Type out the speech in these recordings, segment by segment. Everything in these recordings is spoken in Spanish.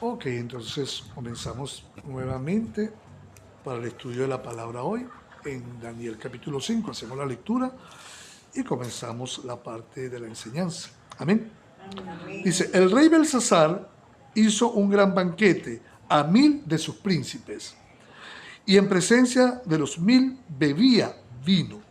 Ok, entonces comenzamos nuevamente para el estudio de la palabra hoy en Daniel capítulo 5. Hacemos la lectura y comenzamos la parte de la enseñanza. Amén. Dice, el rey Belsasar hizo un gran banquete a 1000 de sus príncipes y en presencia de los 1000 bebía vino.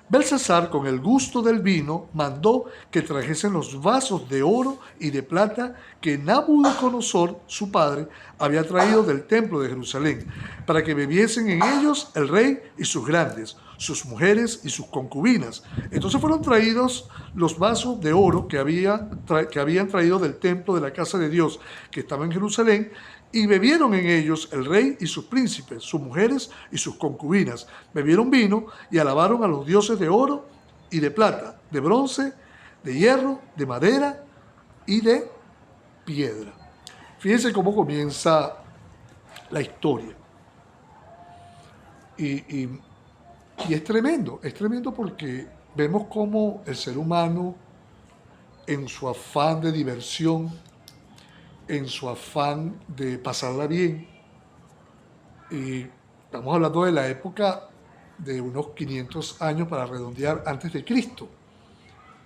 Belsasar, con el gusto del vino, mandó que trajesen los vasos de oro y de plata que Nabucodonosor, su padre, había traído del templo de Jerusalén, para que bebiesen en ellos el rey y sus grandes, sus mujeres y sus concubinas. Entonces fueron traídos los vasos de oro que habían traído del templo de la casa de Dios, que estaba en Jerusalén, y bebieron en ellos el rey y sus príncipes, sus mujeres y sus concubinas. Bebieron vino y alabaron a los dioses de oro y de plata, de bronce, de hierro, de madera y de piedra. Fíjense cómo comienza la historia. Y es tremendo porque vemos cómo el ser humano, en su afán de diversión, en su afán de pasarla bien, y estamos hablando de la época de unos 500 años para redondear antes de Cristo.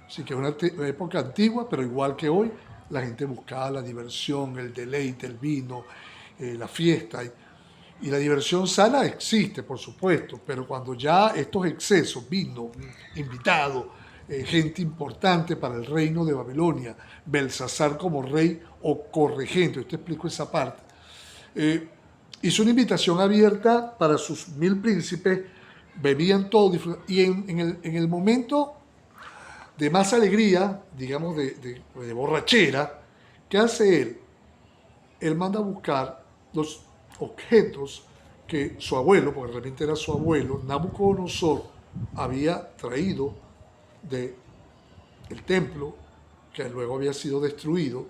Así que es una época antigua, pero igual que hoy, la gente buscaba la diversión, el deleite, el vino, la fiesta. Y la diversión sana existe, por supuesto, pero cuando ya estos excesos, vino, invitado, gente importante para el reino de Babilonia, Belsasar como rey o corregente, yo te explico esa parte, hizo una invitación abierta para sus 1000 príncipes, bebían todo, y en el momento de más alegría, digamos de borrachera, ¿qué hace él? Él manda a buscar los objetos que su abuelo, porque realmente era su abuelo, Nabucodonosor, había traído del templo, que luego había sido destruido.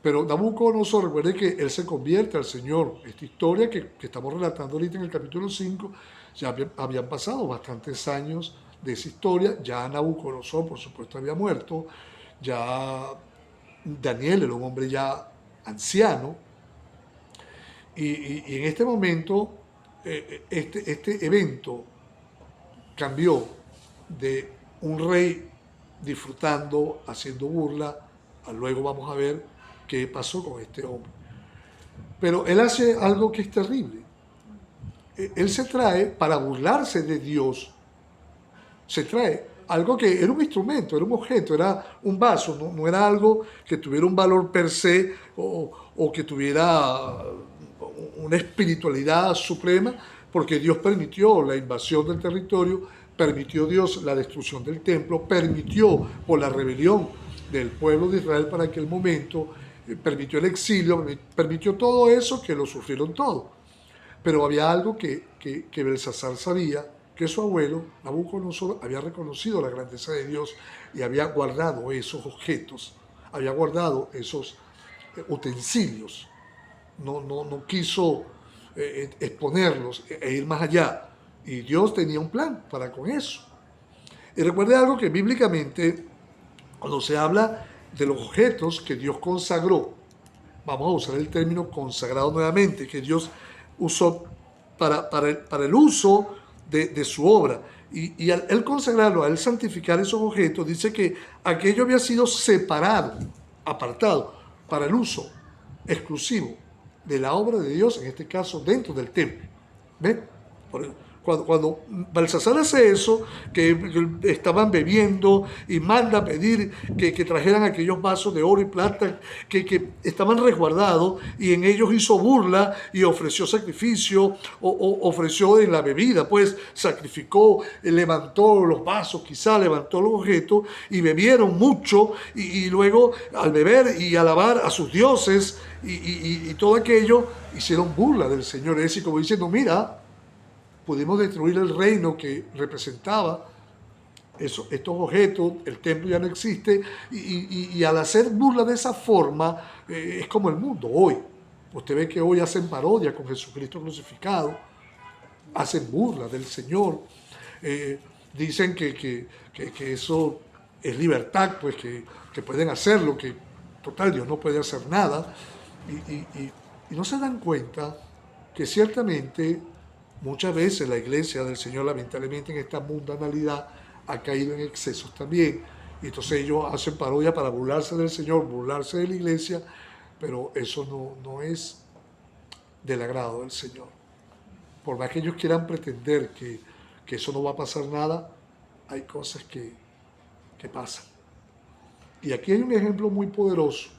Pero Nabucodonosor, recuerde que él se convierte al Señor. Esta historia que estamos relatando ahorita en el capítulo 5, ya habían pasado bastantes años de esa historia. Ya Nabucodonosor, por supuesto, había muerto. Ya Daniel era un hombre ya anciano. Y en este momento, este evento cambió de un rey disfrutando, haciendo burla, a luego vamos a ver qué pasó con este hombre. Pero él hace algo que es terrible. Él se trae, para burlarse de Dios, se trae algo que era un instrumento, era un objeto, era un vaso, no era algo que tuviera un valor per se o que tuviera una espiritualidad suprema, porque Dios permitió la invasión del territorio, permitió Dios la destrucción del templo, permitió por la rebelión del pueblo de Israel para aquel momento, permitió el exilio, permitió todo eso, que lo sufrieron todo. Pero había algo que Belsasar sabía, que su abuelo, Nabucodonosor, había reconocido la grandeza de Dios y había guardado esos objetos, había guardado esos utensilios. No quiso exponerlos e ir más allá. Y Dios tenía un plan para con eso. Y recuerde algo que bíblicamente, cuando se habla de los objetos que Dios consagró, vamos a usar el término consagrado nuevamente, que Dios usó para el uso de su obra. Y al él consagrarlo, al él santificar esos objetos, dice que aquello había sido separado, apartado, para el uso exclusivo de la obra de Dios, en este caso dentro del templo. ¿Ven? Cuando Belsasar hace eso, que estaban bebiendo y manda a pedir que trajeran aquellos vasos de oro y plata que estaban resguardados, y en ellos hizo burla y ofreció sacrificio, o ofreció en la bebida, pues sacrificó, levantó los vasos, quizá levantó los objetos, y bebieron mucho, y luego al beber y alabar a sus dioses y todo aquello, hicieron burla del Señor. Es decir, como diciendo, mira, pudimos destruir el reino que representaba estos objetos, el templo ya no existe, y al hacer burla de esa forma, es como el mundo hoy. Usted ve que hoy hacen parodia con Jesucristo crucificado, hacen burla del Señor, dicen que eso es libertad, pues que pueden hacerlo, que total Dios no puede hacer nada. Y no se dan cuenta que ciertamente muchas veces la iglesia del Señor, lamentablemente en esta mundanalidad, ha caído en excesos también. Y entonces ellos hacen parodia para burlarse del Señor, burlarse de la iglesia, pero eso no es del agrado del Señor. Por más que ellos quieran pretender que eso no va a pasar nada, hay cosas que pasan. Y aquí hay un ejemplo muy poderoso,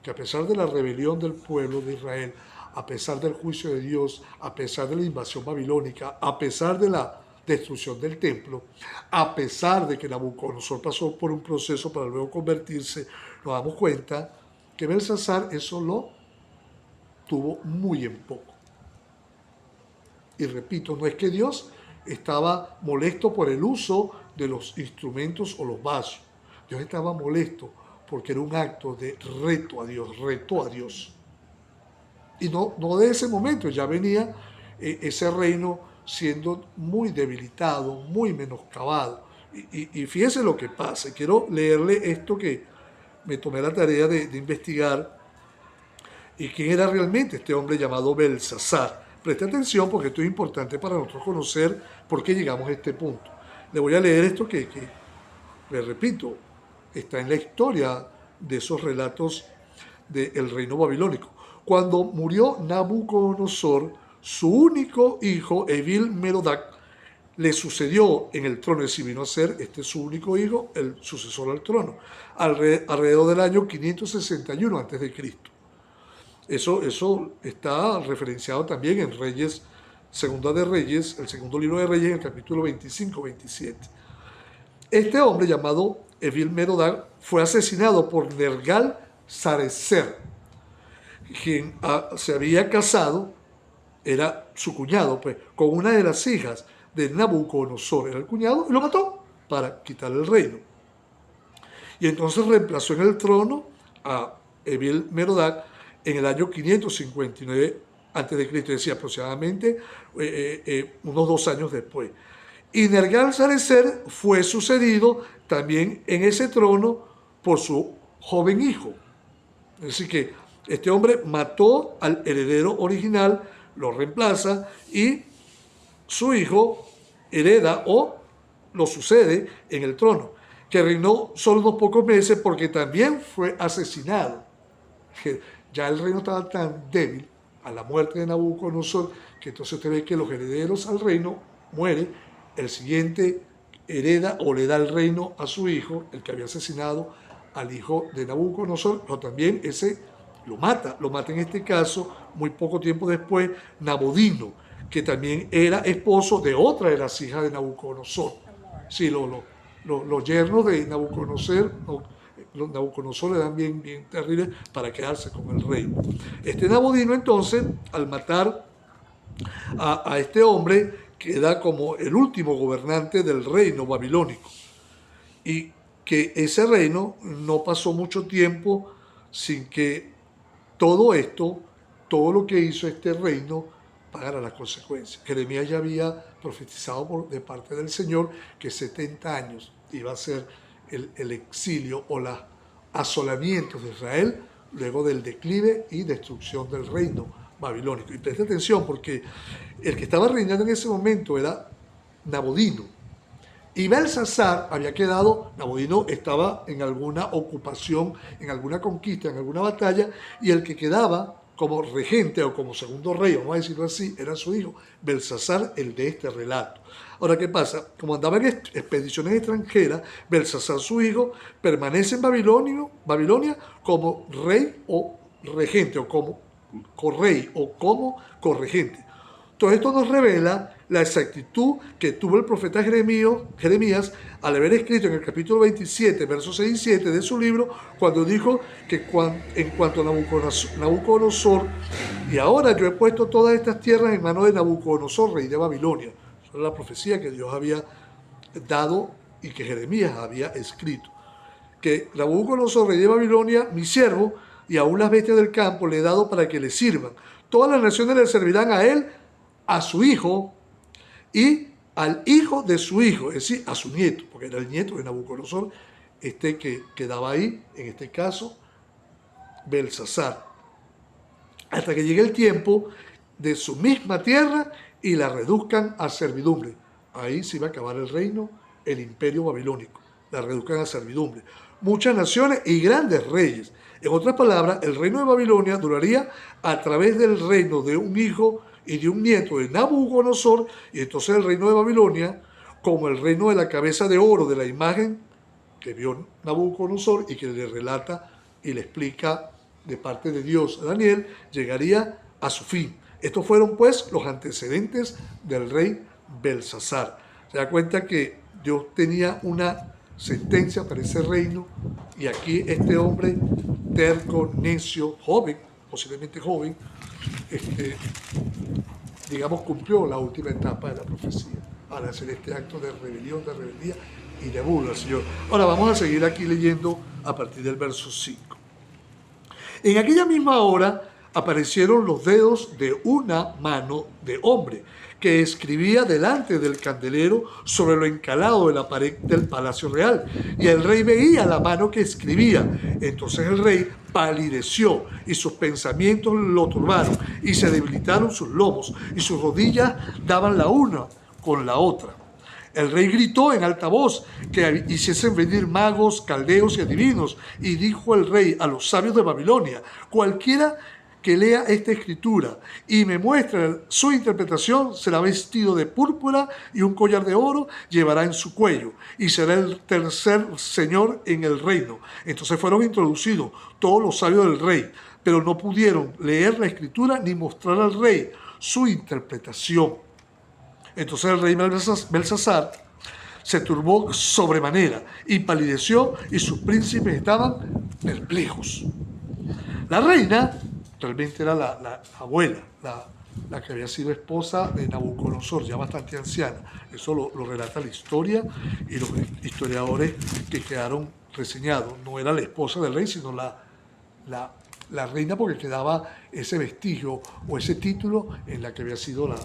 que a pesar de la rebelión del pueblo de Israel, a pesar del juicio de Dios, a pesar de la invasión babilónica, a pesar de la destrucción del templo, a pesar de que Nabucodonosor pasó por un proceso para luego convertirse, nos damos cuenta que Belsasar eso lo tuvo muy en poco. Y repito, no es que Dios estaba molesto por el uso de los instrumentos o los vasos. Dios estaba molesto porque era un acto de reto a Dios, retó a Dios. Y no de ese momento, ya venía ese reino siendo muy debilitado, muy menoscabado. Y fíjese lo que pasa. Quiero leerle esto que me tomé la tarea de investigar. ¿Y quién era realmente este hombre llamado Belsasar? Preste atención porque esto es importante para nosotros conocer por qué llegamos a este punto. Le voy a leer esto que le repito, está en la historia de esos relatos del reino babilónico. Cuando murió Nabucodonosor, su único hijo, Evil Merodach, le sucedió en el trono, es decir, vino a ser su único hijo, el sucesor al trono, alrededor del año 561 a.C. Eso está referenciado también en Reyes, Segunda de Reyes, el segundo libro de Reyes, en el capítulo 25-27. Este hombre llamado Evil Merodach fue asesinado por Nergal Sarecer, quien se había casado, era su cuñado, pues, con una de las hijas de Nabucodonosor, era el cuñado, y lo mató para quitarle el reino. Y entonces reemplazó en el trono a Evil Merodach en el año 559 a.C., es decir, aproximadamente unos 2 años después. Y Nergal-Sarecer fue sucedido también en ese trono por su joven hijo. Es decir, que este hombre mató al heredero original, lo reemplaza y su hijo hereda o lo sucede en el trono, que reinó solo unos pocos meses porque también fue asesinado. Ya el reino estaba tan débil a la muerte de Nabucodonosor que entonces usted ve que los herederos al reino mueren, el siguiente hereda o le da el reino a su hijo, el que había asesinado al hijo de Nabucodonosor, pero también ese lo mata en este caso muy poco tiempo después Nabodino, que también era esposo de otra de las hijas de Nabucodonosor. Sí, los yernos de Nabucodonosor, Nabucodonosor le dan bien terribles para quedarse con el reino. Este Nabodino entonces, al matar a este hombre, queda como el último gobernante del reino babilónico. Y que ese reino no pasó mucho tiempo sin que todo esto, todo lo que hizo este reino, pagara las consecuencias. Jeremías ya había profetizado de parte del Señor que 70 años iba a ser el exilio o los asolamientos de Israel luego del declive y destrucción del reino babilónico. Y preste atención porque el que estaba reinando en ese momento era Nabodino. Y Belsasar había quedado, Nabodino estaba en alguna ocupación, en alguna conquista, en alguna batalla, y el que quedaba como regente o como segundo rey, vamos a decirlo así, era su hijo, Belsasar, el de este relato. Ahora, ¿qué pasa? Como andaba en expediciones extranjeras, Belsasar, su hijo, permanece en Babilonia como rey o regente, o como correy, o como corregente. Todo esto nos revela la exactitud que tuvo el profeta Jeremías al haber escrito en el capítulo 27, versos 6 y 7 de su libro, cuando dijo que en cuanto a Nabucodonosor, y ahora yo he puesto todas estas tierras en manos de Nabucodonosor, rey de Babilonia. Esa es la profecía que Dios había dado y que Jeremías había escrito. Que Nabucodonosor, rey de Babilonia, mi siervo, y aún las bestias del campo le he dado para que le sirvan. Todas las naciones le servirán a él, a su hijo y al hijo de su hijo, es decir, a su nieto, porque era el nieto de Nabucodonosor, que quedaba ahí, en este caso, Belsasar. hasta que llegue el tiempo de su misma tierra y la reduzcan a servidumbre. Ahí se iba a acabar el reino, el imperio babilónico, la reduzcan a servidumbre. Muchas naciones y grandes reyes. En otras palabras, el reino de Babilonia duraría a través del reino de un hijo y de un nieto de Nabucodonosor, y entonces el reino de Babilonia, como el reino de la cabeza de oro de la imagen que vio Nabucodonosor y que le relata y le explica de parte de Dios a Daniel, llegaría a su fin. Estos fueron pues los antecedentes del rey Belsasar. Se da cuenta que Dios tenía una sentencia para ese reino, y aquí este hombre terco, necio, joven, posiblemente joven, digamos, cumplió la última etapa de la profecía al hacer este acto de rebelión, de rebeldía y de burla al Señor. Ahora vamos a seguir aquí leyendo a partir del verso 5. En aquella misma hora aparecieron los dedos de una mano de hombre que escribía delante del candelero sobre lo encalado de la pared del palacio real. Y el rey veía la mano que escribía. Entonces el rey palideció y sus pensamientos lo turbaron y se debilitaron sus lomos y sus rodillas daban la una con la otra. El rey gritó en alta voz que hiciesen venir magos, caldeos y adivinos, y dijo el rey a los sabios de Babilonia: cualquiera que lea esta escritura y me muestre su interpretación será vestido de púrpura y un collar de oro llevará en su cuello, y será el tercer señor en el reino. Entonces fueron introducidos todos los sabios del rey, pero no pudieron leer la escritura ni mostrar al rey su interpretación. Entonces el rey Belsasar se turbó sobremanera y palideció, y sus príncipes estaban perplejos. La reina realmente era la abuela, la que había sido esposa de Nabucodonosor, ya bastante anciana. Eso lo relata la historia y los historiadores que quedaron reseñados. No era la esposa del rey, sino la reina, porque quedaba ese vestigio o ese título en la que había sido la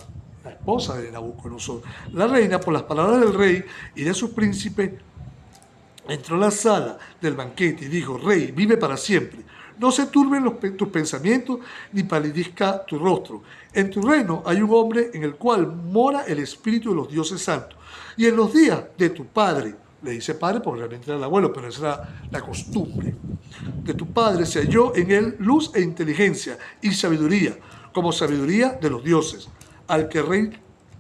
esposa de Nabucodonosor. La reina, por las palabras del rey y de sus príncipes, entró a la sala del banquete y dijo: Rey, vive para siempre. No se turben tus pensamientos, ni palidezca tu rostro. En tu reino hay un hombre en el cual mora el espíritu de los dioses santos. Y en los días de tu padre, le dice padre porque realmente era el abuelo, pero esa era la costumbre, de tu padre se halló en él luz e inteligencia y sabiduría, como sabiduría de los dioses, al que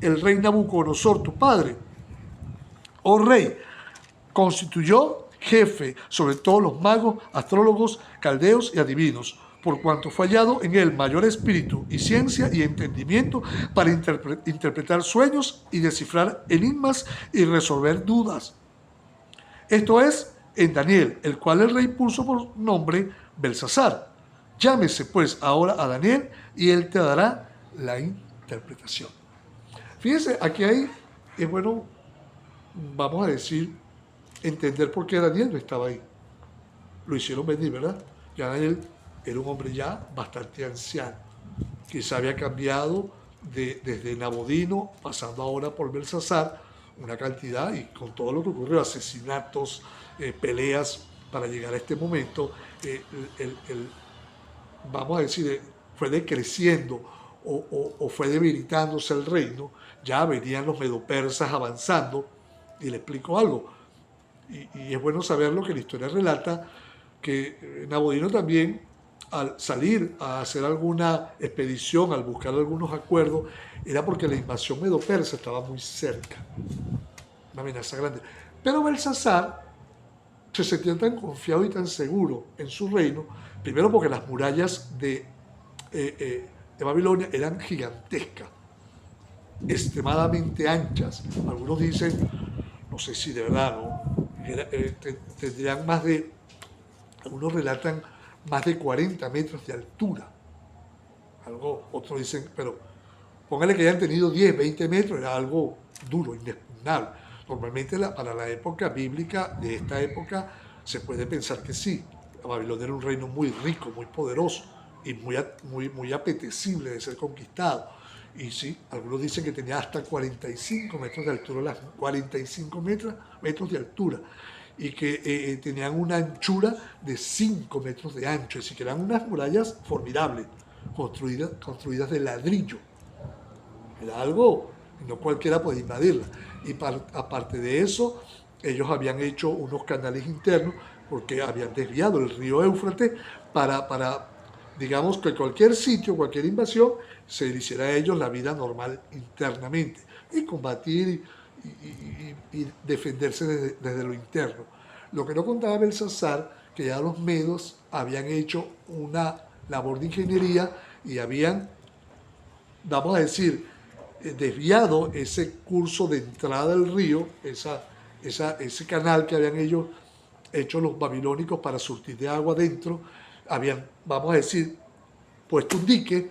el rey Nabucodonosor, tu padre, oh rey, constituyó jefe sobre todos los magos, astrólogos, caldeos y adivinos, por cuanto fue hallado en él mayor espíritu y ciencia y entendimiento para interpretar sueños y descifrar enigmas y resolver dudas. Esto es en Daniel, el cual el rey puso por nombre Belsasar. Llámese pues ahora a Daniel y él te dará la interpretación. Fíjense, aquí es bueno, vamos a decir, entender por qué Daniel no estaba ahí. Lo hicieron venir, ¿verdad? Ya Daniel era un hombre ya bastante anciano, quizá había cambiado desde Nabodino, pasando ahora por Belsasar, una cantidad, y con todo lo que ocurrió, asesinatos, peleas para llegar a este momento, vamos a decir, fue decreciendo o fue debilitándose el reino. Ya venían los medopersas avanzando, y le explico algo, y es bueno saber lo que la historia relata, que Nabodino también, al salir a hacer alguna expedición, al buscar algunos acuerdos, era porque la invasión medo-persa estaba muy cerca, una amenaza grande. Pero Belsasar se sentía tan confiado y tan seguro en su reino, primero porque las murallas de Babilonia eran gigantescas, extremadamente anchas. Algunos dicen, no sé si de verdad, ¿no? Tendrían algunos relatan más de 40 metros de altura. Otros dicen, pero póngale que hayan tenido 10, 20 metros, era algo duro, inexpugnable. Normalmente para la época bíblica, de esta época, se puede pensar que sí. Babilonia era un reino muy rico, muy poderoso y muy apetecible de ser conquistado. Y sí, algunos dicen que tenía hasta 45 metros de altura, 45 metros de altura, y que tenían una anchura de 5 metros de ancho, es decir, que eran unas murallas formidables, construidas de ladrillo. Era algo, no cualquiera podía invadirla. Y aparte de eso, ellos habían hecho unos canales internos porque habían desviado el río Éufrates para digamos, que cualquier sitio, cualquier invasión, se le hiciera a ellos la vida normal internamente y combatir y defenderse desde lo interno. Lo que no contaba Belsasar, que ya los medos habían hecho una labor de ingeniería y habían, vamos a decir, desviado ese curso de entrada del río, ese canal que habían ellos hecho los babilónicos para surtir de agua dentro, habían, vamos a decir, puesto un dique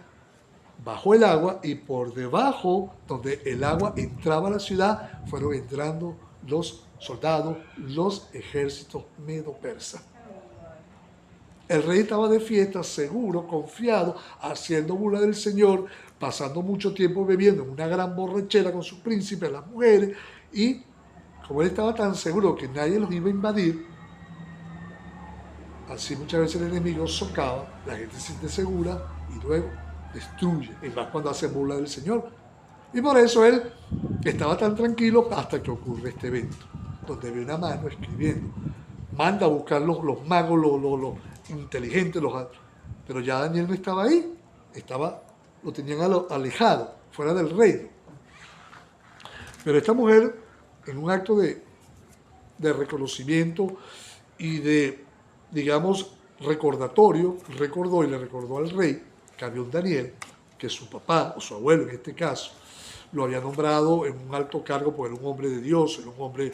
bajo el agua y por debajo, donde el agua entraba a la ciudad, fueron entrando los soldados, los ejércitos medo-persas. El rey estaba de fiesta, seguro, confiado, haciendo burla del Señor, pasando mucho tiempo bebiendo en una gran borrachera con sus príncipes, las mujeres, y como él estaba tan seguro que nadie los iba a invadir, así muchas veces el enemigo socava, la gente se siente segura y luego destruye, y más cuando hace burla del Señor. Y por eso él estaba tan tranquilo hasta que ocurre este evento, donde ve una mano escribiendo. Manda a buscar los magos, los inteligentes, pero ya Daniel no estaba ahí, lo tenían alejado, fuera del reino. Pero esta mujer, en un acto de reconocimiento y de, digamos, recordatorio, recordó y le recordó al rey que había un Daniel, que su papá, o su abuelo en este caso, lo había nombrado en un alto cargo porque era un hombre de Dios, era un hombre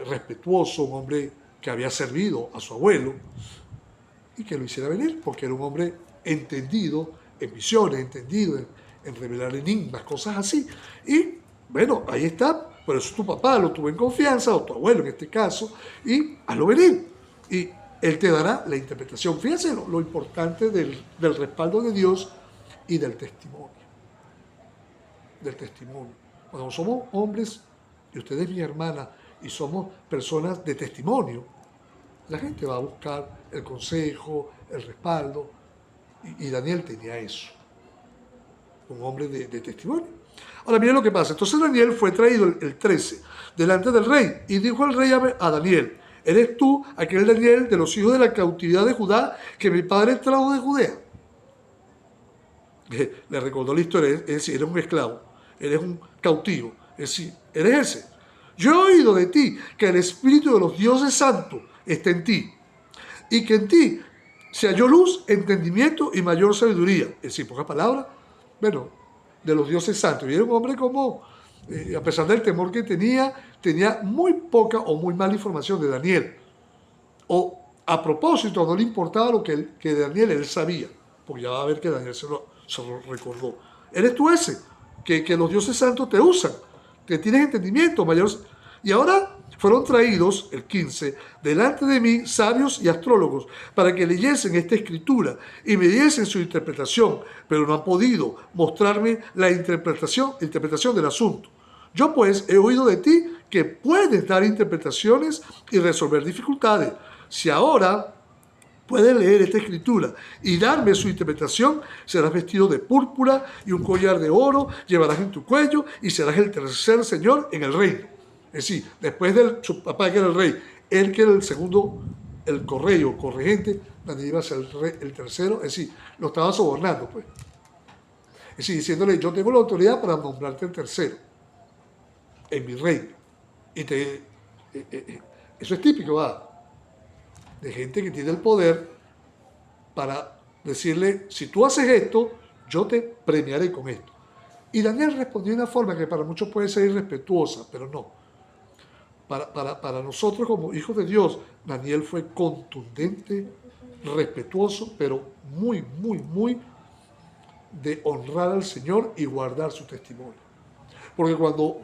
respetuoso, un hombre que había servido a su abuelo, y que lo hiciera venir, porque era un hombre entendido en visiones, entendido en revelar enigmas, cosas así. Y bueno, ahí está, por eso tu papá lo tuvo en confianza, o tu abuelo en este caso, y hazlo venir. Y él te dará la interpretación. Fíjense lo importante del respaldo de Dios y del testimonio. Del testimonio. Cuando somos hombres, y usted es mi hermana, y somos personas de testimonio, la gente va a buscar el consejo, el respaldo, y Daniel tenía eso, un hombre de testimonio. Ahora miren lo que pasa. Entonces Daniel fue traído el 13 delante del rey, y dijo el rey a Daniel: ¿eres tú aquel Daniel de los hijos de la cautividad de Judá que mi padre trajo de Judea? Le recordó la historia, es decir, eres un esclavo, eres un cautivo, es decir, eres ese. Yo he oído de ti que el espíritu de los dioses santos está en ti, y que en ti se halló luz, entendimiento y mayor sabiduría. Es decir, pocas palabras, bueno, de los dioses santos. Y era un hombre como, a pesar del temor que tenía muy poca o muy mala información de Daniel. O a propósito, no le importaba lo que Daniel él sabía, porque ya va a ver que Daniel se lo recordó. Eres tú ese, que los dioses santos te usan, que tienes entendimiento mayor. Y ahora fueron traídos, el 15, delante de mí sabios y astrólogos, para que leyesen esta escritura y me diesen su interpretación, pero no han podido mostrarme la interpretación del asunto. Yo pues he oído de ti que puedes dar interpretaciones y resolver dificultades. Si ahora puedes leer esta escritura y darme su interpretación, serás vestido de púrpura y un collar de oro llevarás en tu cuello y serás el tercer señor en el reino. Es decir, después de su papá que era el rey, él que era el segundo, el corregente, Daniel iba a ser el tercero, es decir, lo estaba sobornando, pues. Es decir, diciéndole: yo tengo la autoridad para nombrarte el tercero en mi reino. Y eso es típico, ¿va? De gente que tiene el poder para decirle: si tú haces esto, yo te premiaré con esto. Y Daniel respondió de una forma que para muchos puede ser irrespetuosa, pero no. Para nosotros como hijos de Dios, Daniel fue contundente, respetuoso, pero muy, muy, muy de honrar al Señor y guardar su testimonio. Porque cuando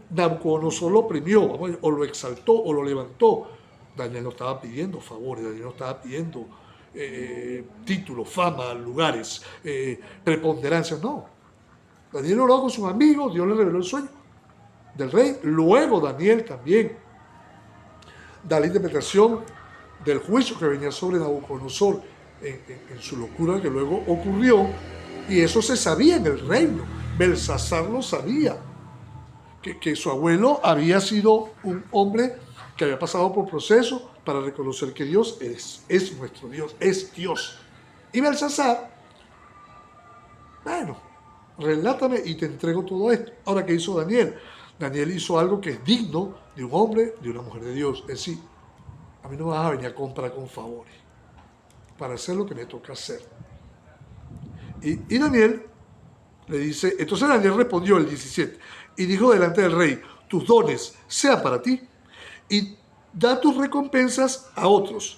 Nabucodonosor lo oprimió, o lo exaltó, o lo levantó, Daniel no estaba pidiendo favores, Daniel no estaba pidiendo títulos, fama, lugares, preponderancia, no. Daniel oró con sus amigos, Dios le reveló el sueño del rey. Luego Daniel también da la interpretación del juicio que venía sobre Nabucodonosor en su locura que luego ocurrió, y eso se sabía en el reino. Belsasar lo sabía, que su abuelo había sido un hombre que había pasado por proceso para reconocer que Dios es nuestro Dios, es Dios. Y Belsasar, bueno, relátame y te entrego todo esto. Ahora, ¿qué hizo Daniel? Daniel hizo algo que es digno de un hombre, de una mujer de Dios. Es decir, a mí no me vas a venir a comprar con favores para hacer lo que me toca hacer. Y Daniel le dice, entonces Daniel respondió el 17, y dijo delante del rey, tus dones sean para ti, y da tus recompensas a otros.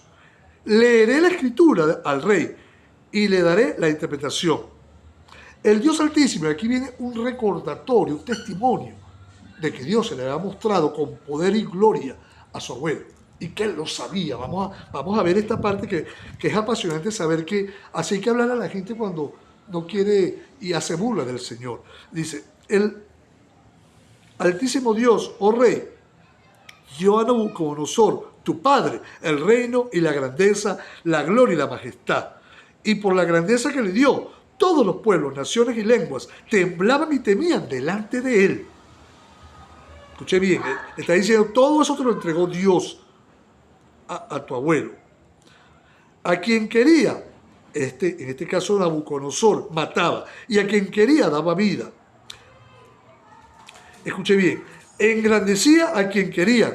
Leeré la escritura al rey, y le daré la interpretación. El Dios Altísimo, y aquí viene un recordatorio, un testimonio, de que Dios se le había mostrado con poder y gloria a su abuelo, y que él lo sabía. Vamos a ver esta parte que es apasionante, saber que así hay que hablar a la gente cuando no quiere y hace burla del Señor. Dice, el Altísimo Dios, oh Rey, dio a Nabucodonosor, tu padre, el reino y la grandeza, la gloria y la majestad. Y por la grandeza que le dio, todos los pueblos, naciones y lenguas temblaban y temían delante de él. Escuché bien, está diciendo, todo eso te lo entregó Dios a tu abuelo. A quien quería, en este caso Nabucodonosor, mataba, y a quien quería daba vida. Escuche bien, engrandecía a quien quería.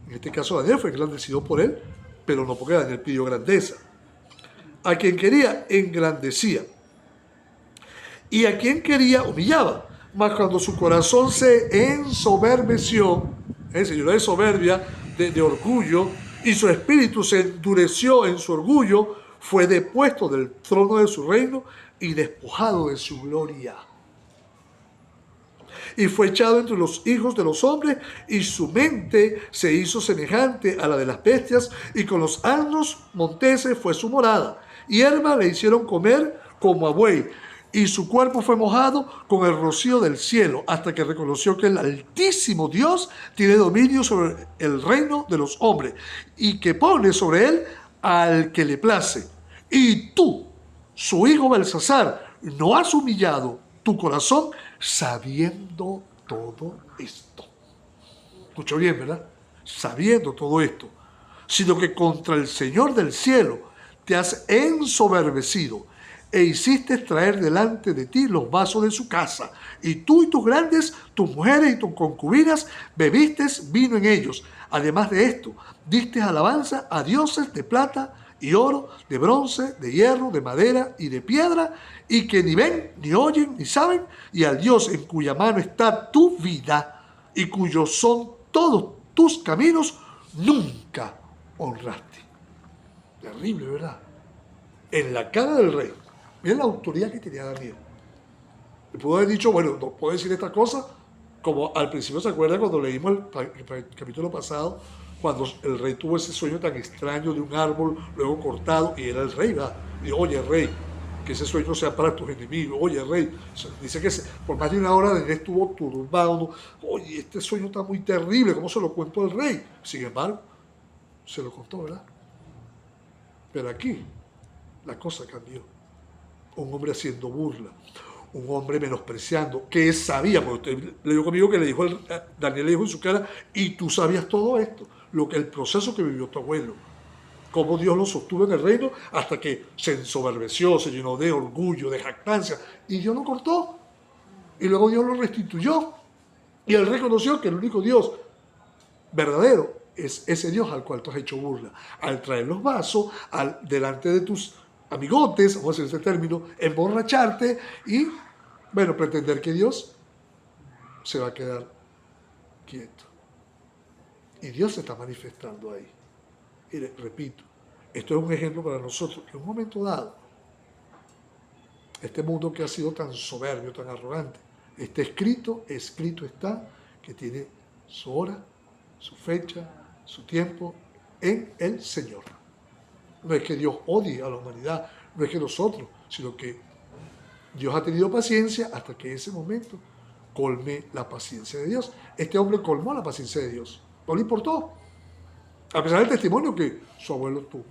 En este caso Daniel fue engrandecido por él, pero no porque Daniel pidió grandeza. A quien quería, engrandecía. Y a quien quería, humillaba. Mas cuando su corazón se ensoberbeció, se llenó de soberbia, de orgullo, y su espíritu se endureció en su orgullo, fue depuesto del trono de su reino y despojado de su gloria. Y fue echado entre los hijos de los hombres, y su mente se hizo semejante a la de las bestias, y con los asnos monteses fue su morada. Hierba le hicieron comer como a buey, y su cuerpo fue mojado con el rocío del cielo, hasta que reconoció que el Altísimo Dios tiene dominio sobre el reino de los hombres, y que pone sobre él al que le place. Y tú, su hijo Belsasar, no has humillado tu corazón sabiendo todo esto. Escuchó bien, ¿verdad? Sabiendo todo esto, sino que contra el Señor del cielo te has ensoberbecido e hiciste traer delante de ti los vasos de su casa, y tú y tus grandes, tus mujeres y tus concubinas bebiste vino en ellos. Además de esto, diste alabanza a dioses de plata y oro, de bronce, de hierro, de madera y de piedra, y que ni ven, ni oyen, ni saben, y al Dios en cuya mano está tu vida, y cuyos son todos tus caminos, nunca honraste. Terrible, ¿verdad? En la cara del rey. Miren la autoridad que tenía Daniel. Le pudo haber dicho, bueno, no puedo decir esta cosa, como al principio se acuerda cuando leímos el capítulo pasado, cuando el rey tuvo ese sueño tan extraño de un árbol luego cortado, y era el rey, ¿verdad? Y oye, rey, que ese sueño sea para tus enemigos. Oye, rey, dice que por más de una hora Daniel estuvo turbado. Oye, este sueño está muy terrible, ¿cómo se lo cuento al rey? Sin embargo, se lo contó, ¿verdad? Pero aquí la cosa cambió. Un hombre haciendo burla, un hombre menospreciando, que sabía, porque usted le dijo conmigo que Daniel le dijo en su cara, y tú sabías todo esto, el proceso que vivió tu abuelo, cómo Dios lo sostuvo en el reino hasta que se ensoberbeció, se llenó de orgullo, de jactancia, y Dios lo cortó, y luego Dios lo restituyó, y él reconoció que el único Dios verdadero es ese Dios al cual tú has hecho burla, al traer los vasos delante de tus amigotes, vamos a decir ese término, emborracharte y, bueno, pretender que Dios se va a quedar quieto. Y Dios se está manifestando ahí. Y repito, esto es un ejemplo para nosotros, que en un momento dado, este mundo que ha sido tan soberbio, tan arrogante, está escrito está, que tiene su hora, su fecha, su tiempo en el Señor. No es que Dios odie a la humanidad, no es que nosotros, sino que Dios ha tenido paciencia hasta que ese momento colme la paciencia de Dios. Este hombre colmó la paciencia de Dios, no le importó, a pesar del testimonio que su abuelo tuvo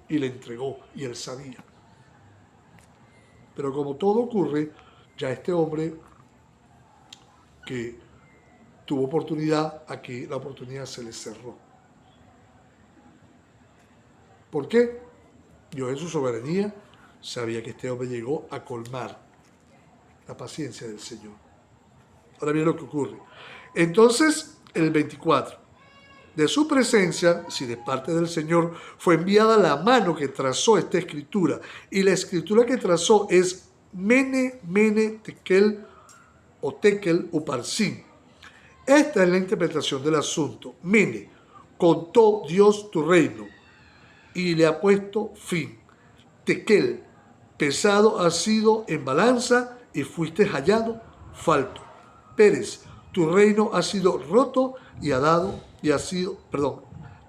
y le entregó, y él sabía. Pero como todo ocurre, ya este hombre que tuvo oportunidad, aquí la oportunidad se le cerró. ¿Por qué? Dios en su soberanía sabía que este hombre llegó a colmar la paciencia del Señor. Ahora bien lo que ocurre. Entonces, el 24. De su presencia, si de parte del Señor, fue enviada la mano que trazó esta escritura. Y la escritura que trazó es Mene, Mene, Tekel o Tekel Uparsin. Esta es la interpretación del asunto. Mene, contó Dios tu reino y le ha puesto fin. Tekel, pesado has sido en balanza y fuiste hallado falto. Pérez, tu reino ha sido roto y ha dado,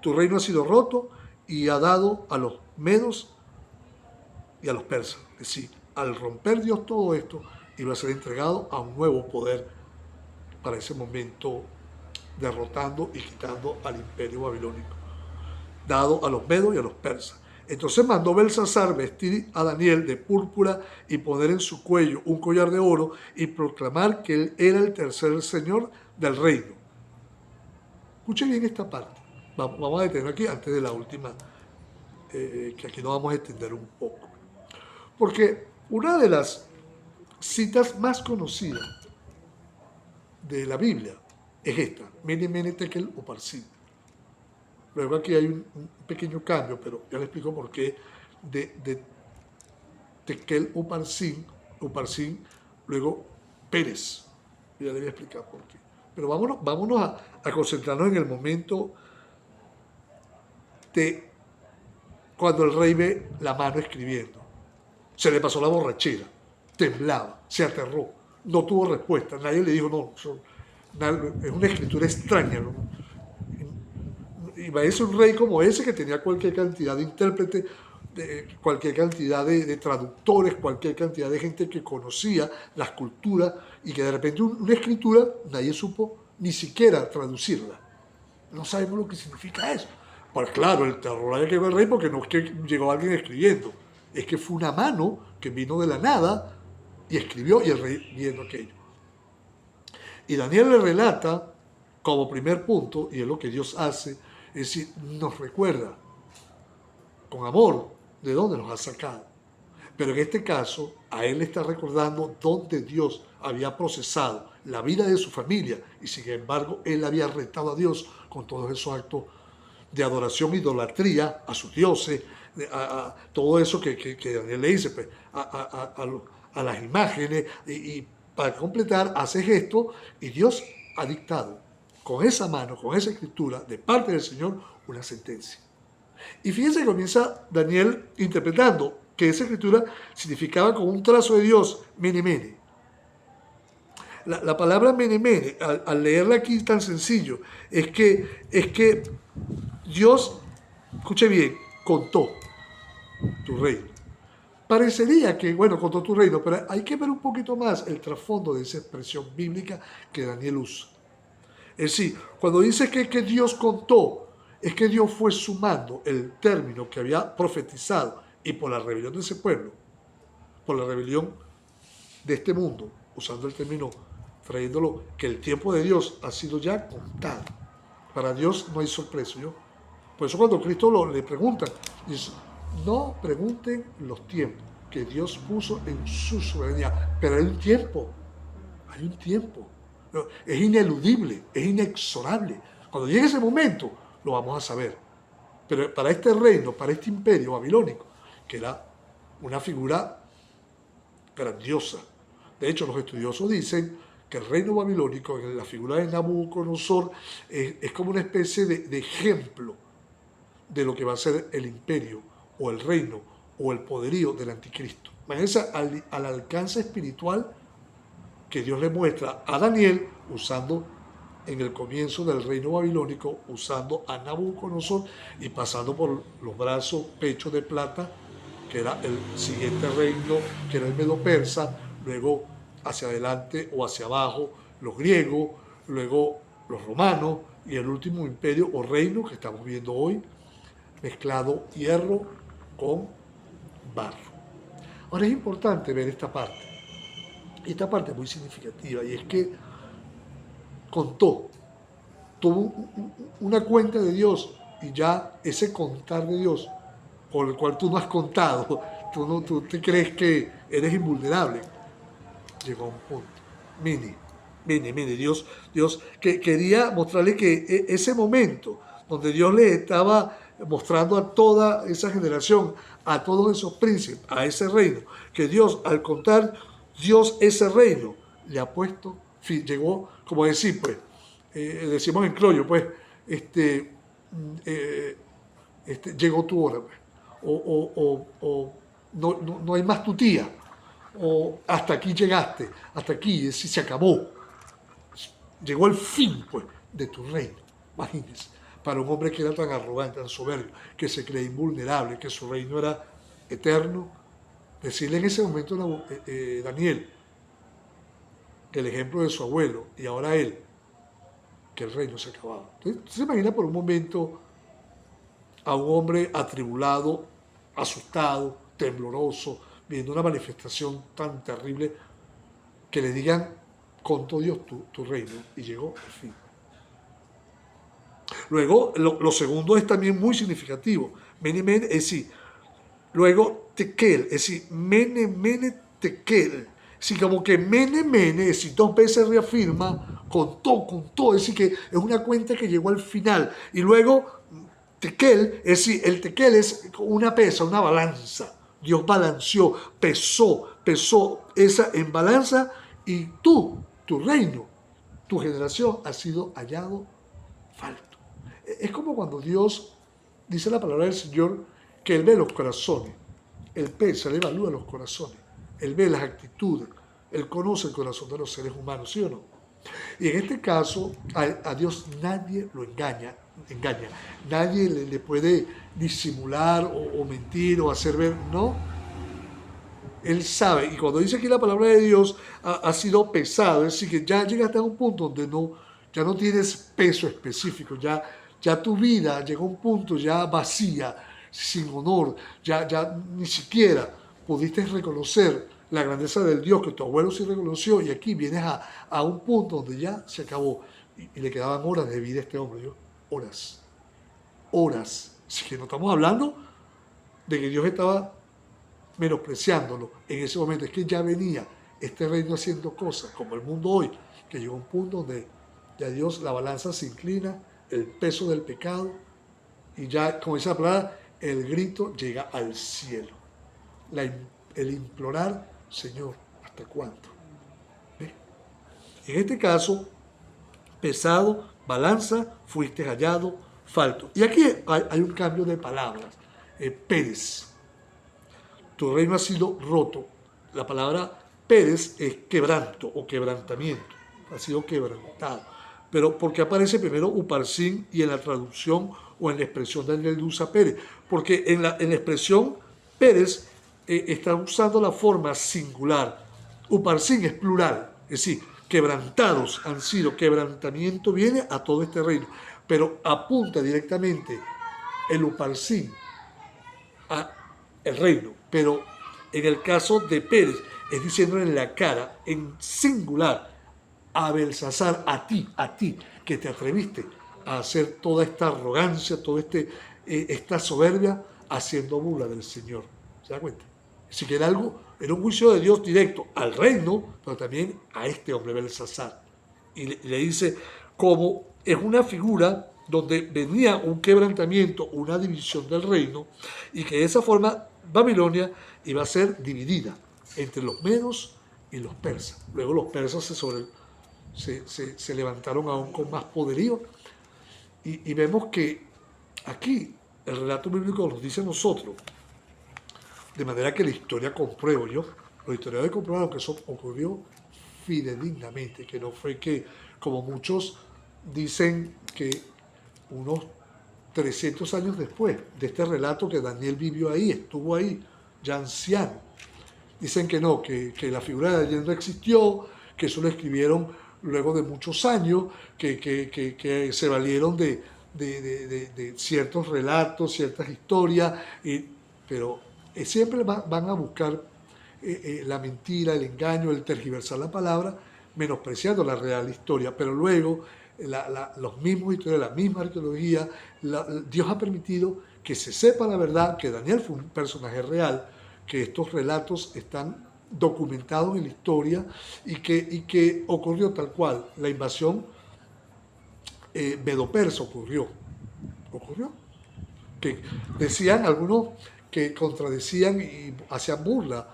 tu reino ha sido roto y ha dado a los medos y a los persas. Es decir, al romper Dios todo esto, iba a ser entregado a un nuevo poder para ese momento, derrotando y quitando al imperio babilónico, dado a los medos y a los persas. Entonces mandó Belsasar vestir a Daniel de púrpura y poner en su cuello un collar de oro y proclamar que él era el tercer señor del reino. Escuche bien esta parte. Vamos a detener aquí antes de la última, que aquí nos vamos a extender un poco. Porque una de las citas más conocidas de la Biblia es esta, Mene, Mene, Tekel, Uparsin. Luego aquí hay un pequeño cambio, pero ya le explico por qué de Tekel Uparsin, luego Pérez. Ya le voy a explicar por qué. Pero vámonos a concentrarnos en el momento de cuando el rey ve la mano escribiendo. Se le pasó la borrachera, temblaba, se aterró, no tuvo respuesta, nadie le dijo, no, es una escritura extraña, ¿no? Y parece un rey como ese que tenía cualquier cantidad de intérpretes, cualquier cantidad de traductores, cualquier cantidad de gente que conocía las culturas y que de repente una escritura nadie supo ni siquiera traducirla. No sabemos lo que significa eso. Pues claro, el terror haya que ver el rey porque no es que llegó alguien escribiendo, es que fue una mano que vino de la nada y escribió y el rey viendo aquello. Y Daniel le relata como primer punto, y es lo que Dios hace, es decir, nos recuerda con amor de dónde nos ha sacado. Pero en este caso, a él le está recordando dónde Dios había procesado la vida de su familia y sin embargo él había retado a Dios con todos esos actos de adoración, idolatría a sus dioses, a todo eso que Daniel le dice, pues, a las imágenes y para completar hace esto y Dios ha dictado con esa mano, con esa escritura de parte del Señor una sentencia. Y fíjense que comienza Daniel interpretando que esa escritura significaba como un trazo de Dios, Mene, Mene. La palabra Mene, Mene, al leerla aquí tan sencillo, es que Dios, escuche bien, contó tu reino. Parecería que, bueno, contó tu reino, pero hay que ver un poquito más el trasfondo de esa expresión bíblica que Daniel usa. Es decir, cuando dice que Dios contó, es que Dios fue sumando el término que había profetizado y por la rebelión de ese pueblo, por la rebelión de este mundo, usando el término, trayéndolo, que el tiempo de Dios ha sido ya contado. Para Dios no hay sorpresa, ¿yo? Por eso cuando Cristo le preguntan, dice, no pregunten los tiempos que Dios puso en su soberanía, pero hay un tiempo, es ineludible, es inexorable. Cuando llegue ese momento, lo vamos a saber. Pero para este reino, para este imperio babilónico, que era una figura grandiosa. De hecho, los estudiosos dicen que el reino babilónico, en la figura de Nabucodonosor, es como una especie de ejemplo de lo que va a ser el imperio, o el reino, o el poderío del anticristo. Imagínense al alcance espiritual que Dios le muestra a Daniel usando en el comienzo del reino babilónico, usando a Nabucodonosor y pasando por los brazos, pechos de plata, que era el siguiente reino, que era el Medo Persa, luego hacia adelante o hacia abajo los griegos, luego los romanos y el último imperio o reino que estamos viendo hoy, mezclado hierro con barro. Ahora es importante ver esta parte. Esta parte es muy significativa y es que contó, tuvo una cuenta de Dios y ya ese contar de Dios, por el cual tú no has contado, tú te crees que eres invulnerable, llegó a un punto. Mire, Dios que quería mostrarle que ese momento donde Dios le estaba mostrando a toda esa generación, a todos esos príncipes, a ese reino, que Dios, al contar Dios ese reino, le ha puesto, llegó, como decir, pues, decimos en criollo, pues, eh, llegó tu hora, pues, o no hay más tu tía, o hasta aquí llegaste, hasta aquí, es decir, se acabó. Llegó el fin, pues, de tu reino. Imagínense, para un hombre que era tan arrogante, tan soberbio, que se creía invulnerable, que su reino era eterno, decirle en ese momento a Daniel, que el ejemplo de su abuelo, y ahora él, que el reino se acababa. Entonces, se imagina por un momento a un hombre atribulado, asustado, tembloroso, viendo una manifestación tan terrible, que le digan, contó Dios tu reino, y llegó el fin. Luego, lo segundo es también muy significativo. Mene, mene, es decir, luego tekel, es decir, mene, mene, tekel. Es decir, como que mene, mene, es decir, dos veces reafirma, contó, es decir, que es una cuenta que llegó al final. Y luego, tekel, es decir, el tekel es una pesa, una balanza. Dios balanceó, pesó esa en balanza y tú, tu reino, tu generación ha sido hallado falto. Es como cuando Dios dice la palabra del Señor que Él ve los corazones, Él pesa, Él evalúa los corazones, Él ve las actitudes, Él conoce el corazón de los seres humanos, ¿sí o no? Y en este caso, a Dios nadie lo engaña, nadie le puede disimular o mentir o hacer ver, no. Él sabe, y cuando dice aquí la palabra de Dios ha sido pesado, es decir, que ya llegaste a un punto donde ya no tienes peso específico, ya tu vida llegó a un punto ya vacía, sin honor, ya ni siquiera pudiste reconocer la grandeza del Dios que tu abuelo sí reconoció, y aquí vienes a un punto donde ya se acabó, y le quedaban horas de vida a este hombre, horas. Así que no estamos hablando de que Dios estaba menospreciándolo en ese momento, es que ya venía este reino haciendo cosas como el mundo hoy, que llegó a un punto donde ya Dios, la balanza se inclina, el peso del pecado, y ya, como dice la palabra, el grito llega al cielo. El implorar, Señor, ¿hasta cuándo? ¿Ve? En este caso, pesado, balanza, fuiste hallado, falto. Y aquí hay un cambio de palabras. Pérez. Tu reino ha sido roto. La palabra Pérez es quebranto o quebrantamiento. Ha sido quebrantado. Pero ¿por qué aparece primero Uparsin y en la traducción o en la expresión de Daniel usa Pérez? Porque en la expresión Pérez está usando la forma singular. Uparsin es plural. Es decir, quebrantados han sido. Quebrantamiento viene a todo este reino. Pero apunta directamente el Uparsin a el reino, pero en el caso de Pérez es diciendo en la cara, en singular, a Belsasar, a ti, que te atreviste a hacer toda esta arrogancia, toda esta soberbia, haciendo burla del Señor. ¿Se da cuenta? Así que era un juicio de Dios directo al reino, pero también a este hombre Belsasar. Y le dice, como es una figura donde venía un quebrantamiento, una división del reino, y que de esa forma Babilonia iba a ser dividida entre los medos y los persas. Luego los persas se levantaron aún con más poderío, y vemos que aquí el relato bíblico nos dice a nosotros, de manera que la historia compruebo yo, los historiadores comprobaron que eso ocurrió fidedignamente, que no fue que, como muchos dicen, que unos 300 años después de este relato que Daniel vivió ahí, estuvo ahí, ya anciano. Dicen que no, que la figura de Daniel no existió, que eso lo escribieron luego de muchos años, que se valieron de ciertos relatos, ciertas historias, pero siempre van a buscar la mentira, el engaño, el tergiversar la palabra, menospreciando la real historia. Pero luego los mismos historiadores, la misma arqueología, Dios ha permitido que se sepa la verdad, que Daniel fue un personaje real, que estos relatos están documentados en la historia y que ocurrió tal cual. La invasión medo-persa ocurrió. Que decían algunos que contradecían y hacían burla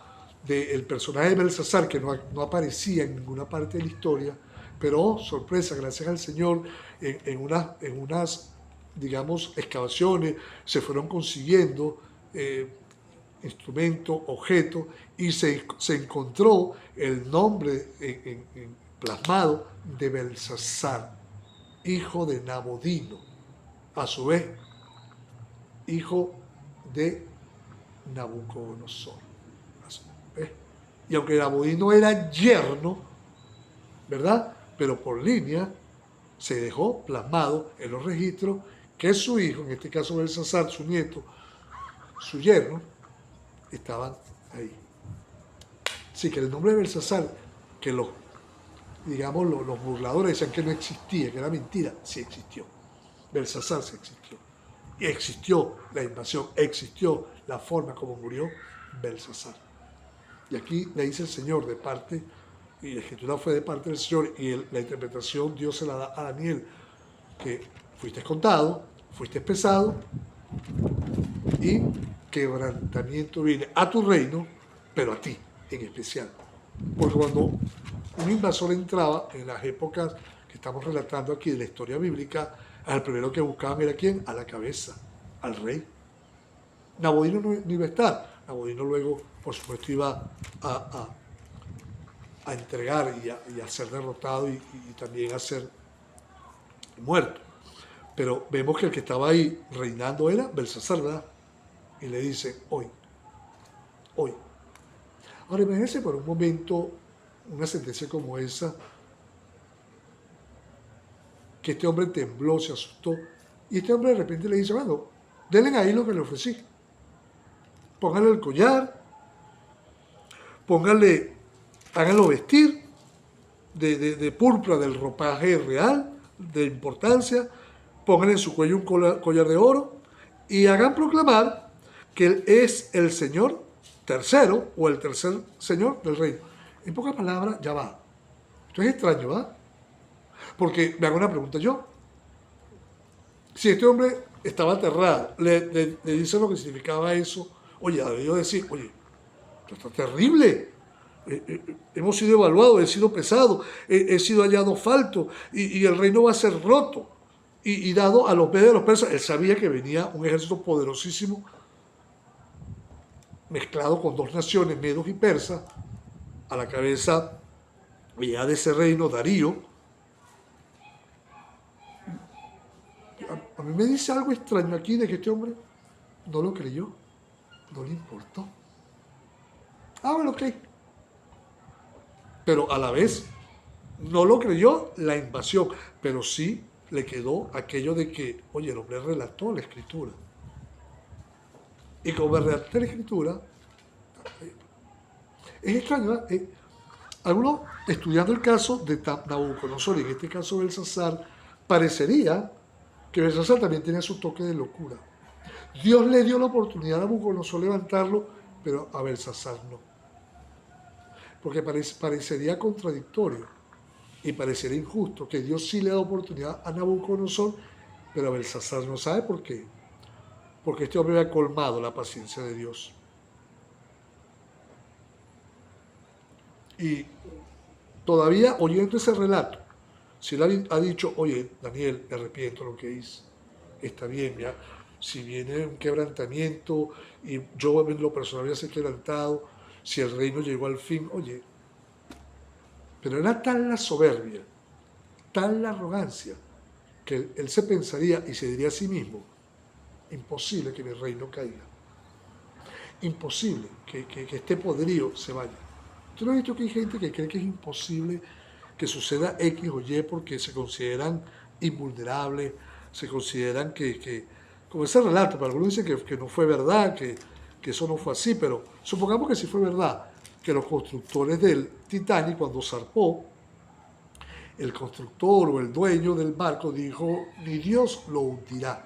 del personaje de Belsasar, que no aparecía en ninguna parte de la historia, pero oh, sorpresa, gracias al Señor, en unas, digamos, excavaciones se fueron consiguiendo instrumentos, objetos, y se encontró el nombre plasmado de Belsasar, hijo de Nabodino, a su vez hijo de Nabucodonosor. Y aunque Nabodino era yerno, ¿verdad? Pero por línea se dejó plasmado en los registros que su hijo, en este caso Belsasar, su nieto, su yerno, estaban ahí. Así que el nombre de Belsasar, que los burladores decían que no existía, que era mentira, sí existió. Belsasar sí existió. Y existió la invasión, existió la forma como murió Belsasar. Y aquí le dice el Señor de parte, y la escritura fue de parte del Señor, y la interpretación Dios se la da a Daniel, que fuiste contado, fuiste pesado, y quebrantamiento viene a tu reino, pero a ti en especial. Porque cuando un invasor entraba en las épocas que estamos relatando aquí de la historia bíblica, al primero que buscaban era ¿quién? A la cabeza, al rey. Nabodino no iba a estar. Nabodino luego, por supuesto, iba a entregar y a ser derrotado y también a ser muerto. Pero vemos que el que estaba ahí reinando era Belsasar, ¿verdad? Y le dice, hoy. Ahora imagínense por un momento una sentencia como esa, que este hombre tembló, se asustó, y este hombre de repente le dice, bueno, denle ahí lo que le ofrecí. Pónganle el collar, háganlo vestir de púrpura, del ropaje real, de importancia, pónganle en su cuello un collar de oro y hagan proclamar que él es el Señor tercero o el tercer Señor del reino. En pocas palabras, ya va. Esto es extraño, ¿va? Porque me hago una pregunta yo. Si este hombre estaba aterrado, le dice lo que significaba eso, oye, debió decir, oye, esto está terrible. Hemos sido evaluados, he sido pesado, he sido hallado falto y el reino va a ser roto y dado a los medios de los persas. Él sabía que venía un ejército poderosísimo mezclado con dos naciones, medos y persas, a la cabeza ya de ese reino, Darío. A mí me dice algo extraño aquí de que este hombre no lo creyó, no le importó. Bueno, ok. Pero a la vez no lo creyó la invasión, pero sí le quedó aquello de que, oye, el hombre relató la escritura. Y como relató la escritura, es extraño, ¿eh? Algunos, estudiando el caso de Nabucodonosor, y en este caso Belsasar, parecería que Belsasar también tenía su toque de locura. Dios le dio la oportunidad a Nabucodonosor levantarlo, pero a Belsasar no. Porque parecería contradictorio y parecería injusto que Dios sí le da oportunidad a Nabucodonosor, pero a Belsasar no. ¿Sabe por qué? Porque este hombre había colmado la paciencia de Dios. Y todavía oyendo ese relato, si él ha dicho, oye, Daniel, me arrepiento de lo que hice, está bien, ya, si viene un quebrantamiento y yo en lo personal voy a ser quebrantado, si el reino llegó al fin, oye, pero era tal la soberbia, tal la arrogancia, que él se pensaría y se diría a sí mismo, imposible que mi reino caiga, imposible que este poderío se vaya. ¿Tú no has visto que hay gente que cree que es imposible que suceda X o Y porque se consideran invulnerables, se consideran que como ese relato, pero algunos dicen que no fue verdad, que eso no fue así, pero supongamos que sí fue verdad. que los constructores del Titanic, cuando zarpó, el constructor o el dueño del barco dijo, ni Dios lo hundirá.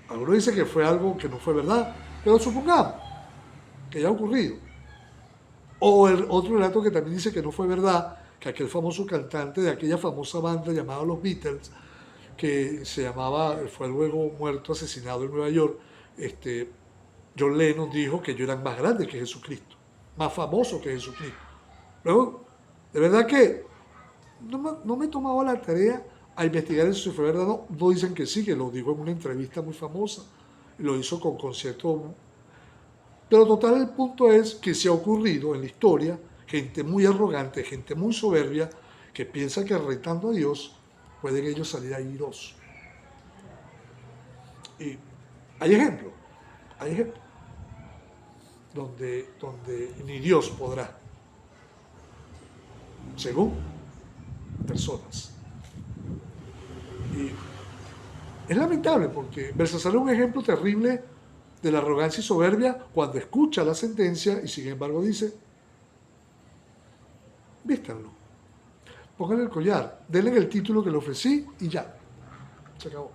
Algunos dicen que fue algo que no fue verdad, pero supongamos que ya ha ocurrido. O el otro relato que también dice que no fue verdad, que aquel famoso cantante de aquella famosa banda llamada Los Beatles, que se llamaba, fue luego muerto, asesinado en Nueva York, John Lennon dijo que ellos eran más grandes que Jesucristo, más famosos que Jesucristo. Luego, de verdad que no me he tomado la tarea a investigar eso si fue verdad o no. No dicen que sí, que lo dijo en una entrevista muy famosa, y lo hizo con concierto. Pero total, el punto es que se ha ocurrido en la historia gente muy arrogante, gente muy soberbia, que piensa que retando a Dios pueden ellos salir airosos. Y hay ejemplos, donde ni Dios podrá, según personas. Y es lamentable porque Belsasar es un ejemplo terrible de la arrogancia y soberbia cuando escucha la sentencia y sin embargo dice, vístanlo, pónganle el collar, denle el título que le ofrecí y ya, se acabó.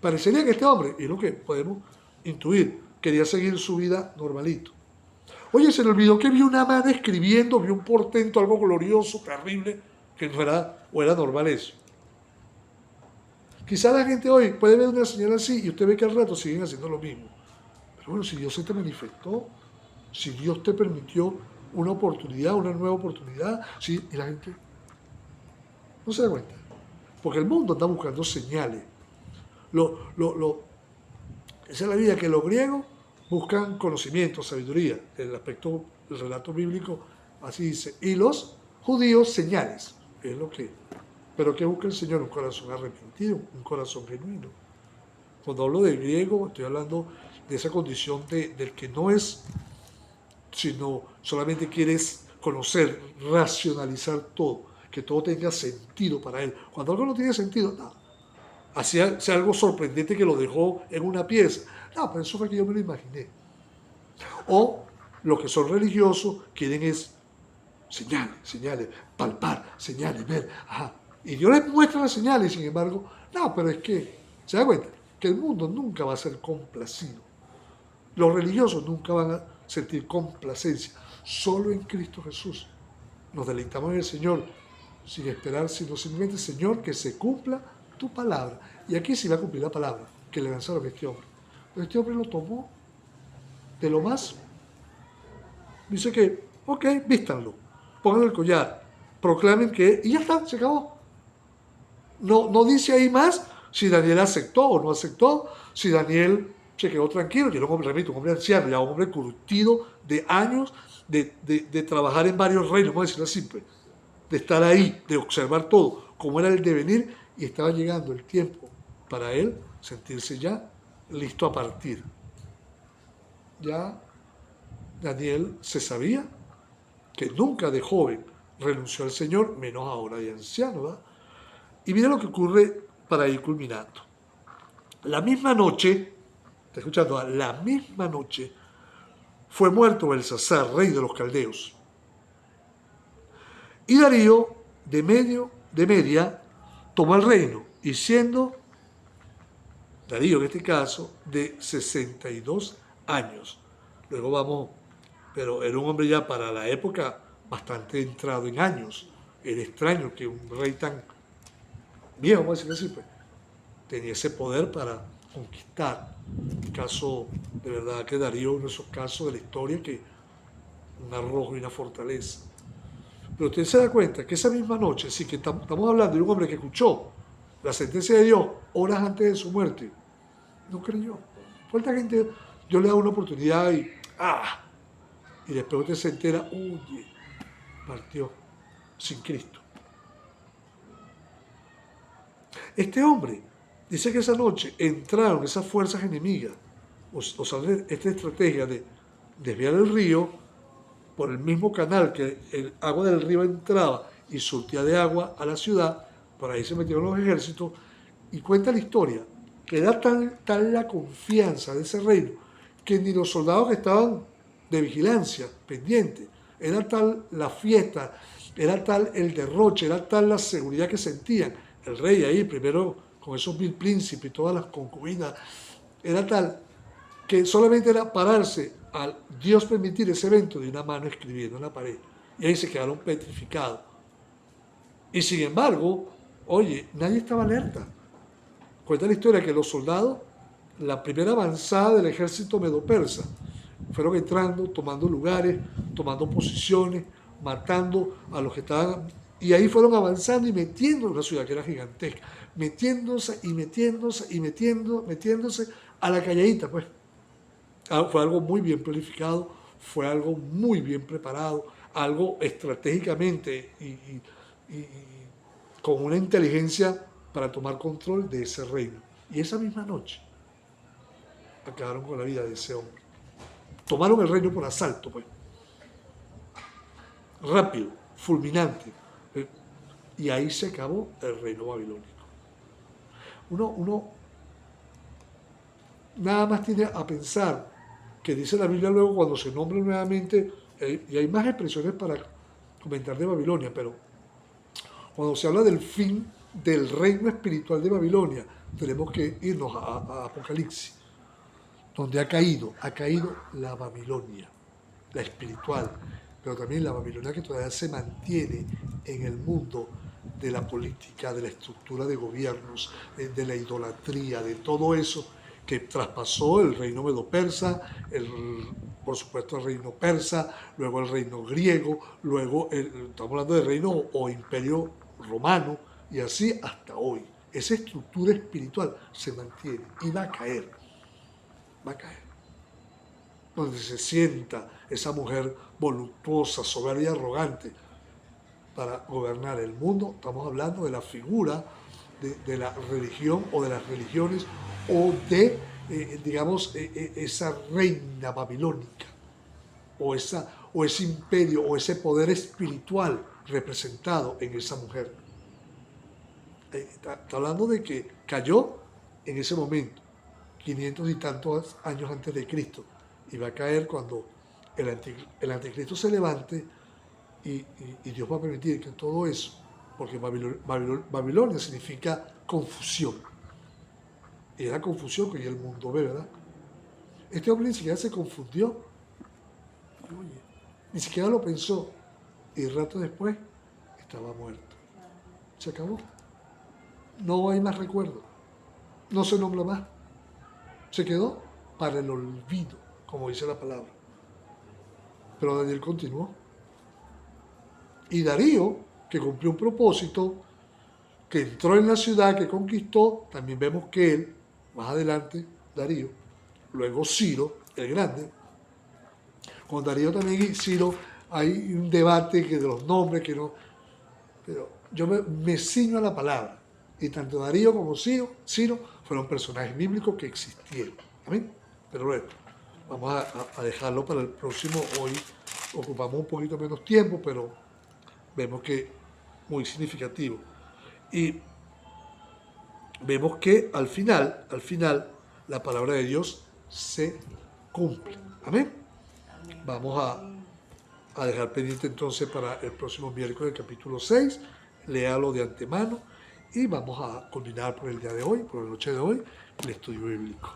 Parecería que este hombre, y es lo que podemos intuir, quería seguir su vida normalito. Oye, se le olvidó que vio una mano escribiendo, vio un portento, algo glorioso, terrible, que no era, o era normal eso. Quizá la gente hoy puede ver una señal así y usted ve que al rato siguen haciendo lo mismo. Pero bueno, si Dios se te manifestó, si Dios te permitió una oportunidad, una nueva oportunidad, ¿sí? Y la gente no se da cuenta. Porque el mundo anda buscando señales. Esa es la vida que los griegos buscan conocimiento, sabiduría. El aspecto del relato bíblico así dice. Y los judíos señales. Es lo que. Pero ¿qué busca el Señor? Un corazón arrepentido, un corazón genuino. Cuando hablo de griego, estoy hablando de esa condición del que no es, sino solamente quieres conocer, racionalizar todo, que todo tenga sentido para él. Cuando algo no tiene sentido, no. Hacía algo sorprendente que lo dejó en una pieza. No, pero eso fue que yo me lo imaginé. O los que son religiosos quieren es señales, palpar, señales, ver, ajá. Y Dios les muestra las señales, sin embargo, no, pero es que, ¿se da cuenta? Que el mundo nunca va a ser complacido. Los religiosos nunca van a sentir complacencia. Solo en Cristo Jesús nos deleitamos en el Señor, sin esperar, sino simplemente, Señor, que se cumpla tu palabra. Y aquí se va a cumplir la palabra que le lanzaron a este hombre. Pero este hombre lo tomó de lo más. Dice que, ok, vístanlo, pónganle el collar, proclamen que, y ya está, se acabó. No dice ahí más si Daniel aceptó o no aceptó, si Daniel se quedó tranquilo, y era un hombre, repito, un hombre anciano, ya un hombre curtido de años de trabajar en varios reinos, vamos a decirlo así, pues, de estar ahí, de observar todo, cómo era el devenir, y estaba llegando el tiempo para él sentirse ya listo a partir. Ya Daniel se sabía que nunca de joven renunció al Señor, menos ahora de anciano, ¿verdad? Y mira lo que ocurre para ir culminando. La misma noche, ¿está escuchando? La misma noche fue muerto Belsasar, rey de los caldeos. Y Darío, de Media, tomó el reino, y siendo Darío en este caso de 62 años. Luego vamos, pero era un hombre ya para la época bastante entrado en años. Era extraño que un rey tan viejo, vamos a decirlo así, pues, tenía ese poder para conquistar. El caso, de verdad, que Darío, uno de esos casos de la historia, que un arrojo y una fortaleza. Pero usted se da cuenta que esa misma noche, sí que estamos hablando de un hombre que escuchó la sentencia de Dios horas antes de su muerte, no creyó. ¿Cuánta gente Dios le da una oportunidad y después usted se entera, oye, partió sin Cristo? Este hombre dice que esa noche entraron esas fuerzas enemigas, usaron esta estrategia de desviar el río por el mismo canal que el agua del río entraba y surtía de agua a la ciudad. Por ahí se metieron los ejércitos, y cuenta la historia que era tal la confianza de ese reino que ni los soldados que estaban de vigilancia pendiente. Era tal la fiesta, era tal el derroche, era tal la seguridad que sentían. El rey ahí, primero con esos 1000 príncipes y todas las concubinas, era tal que solamente era pararse al Dios permitir ese evento de una mano escribiendo en la pared. Y ahí se quedaron petrificados. Y sin embargo, oye, nadie estaba alerta. Cuenta la historia que los soldados, la primera avanzada del ejército medo-persa, fueron entrando, tomando lugares, tomando posiciones, matando a los que estaban, y ahí fueron avanzando y metiendo en una ciudad que era gigantesca, metiéndose y metiéndose y metiéndose a la calladita, pues. Fue algo muy bien planificado, fue algo muy bien preparado, algo estratégicamente y con una inteligencia para tomar control de ese reino. Y esa misma noche acabaron con la vida de ese hombre. Tomaron el reino por asalto, pues. Rápido, fulminante. Y ahí se acabó el reino babilónico. Uno nada más tiene a pensar que dice la Biblia luego cuando se nombra nuevamente, y hay más expresiones para comentar de Babilonia, pero cuando se habla del fin del reino espiritual de Babilonia, tenemos que irnos a Apocalipsis, donde ha caído la Babilonia, la espiritual, pero también la Babilonia que todavía se mantiene en el mundo de la política, de la estructura de gobiernos, de la idolatría, de todo eso que traspasó el reino medo-persa, por supuesto el reino persa, luego el reino griego, luego estamos hablando del reino o imperio romano, y así hasta hoy. Esa estructura espiritual se mantiene y va a caer, donde se sienta esa mujer voluptuosa, soberbia y arrogante para gobernar el mundo. Estamos hablando de la figura de la religión o de las religiones o de, digamos, esa reina babilónica o ese imperio o ese poder espiritual representado en esa mujer. Está hablando de que cayó en ese momento, 500 y tantos años antes de Cristo, y va a caer cuando el anticristo se levante y Dios va a permitir que todo eso, porque Babilonia significa confusión, y es la confusión que hoy el mundo ve, ¿verdad? Este hombre ni siquiera se confundió, oye, ni siquiera lo pensó, y rato después estaba muerto. Se acabó. No hay más recuerdo, no se nombra más, se quedó para el olvido, como dice la palabra. Pero Daniel continuó. Y Darío, que cumplió un propósito, que entró en la ciudad, que conquistó, también vemos que él, más adelante, Darío, luego Ciro, el grande, con Darío también y Ciro hay un debate que de los nombres, que no, pero yo me ciño a la palabra. Y tanto Darío como Ciro fueron personajes bíblicos que existieron. ¿Amén? Pero bueno, vamos a dejarlo para el próximo. Hoy ocupamos un poquito menos tiempo, pero vemos que muy significativo. Y vemos que al final, la palabra de Dios se cumple. ¿Amén? Vamos a dejar pendiente entonces para el próximo miércoles el capítulo 6. Léalo de antemano. Y vamos a culminar por el día de hoy, por la noche de hoy, el estudio bíblico.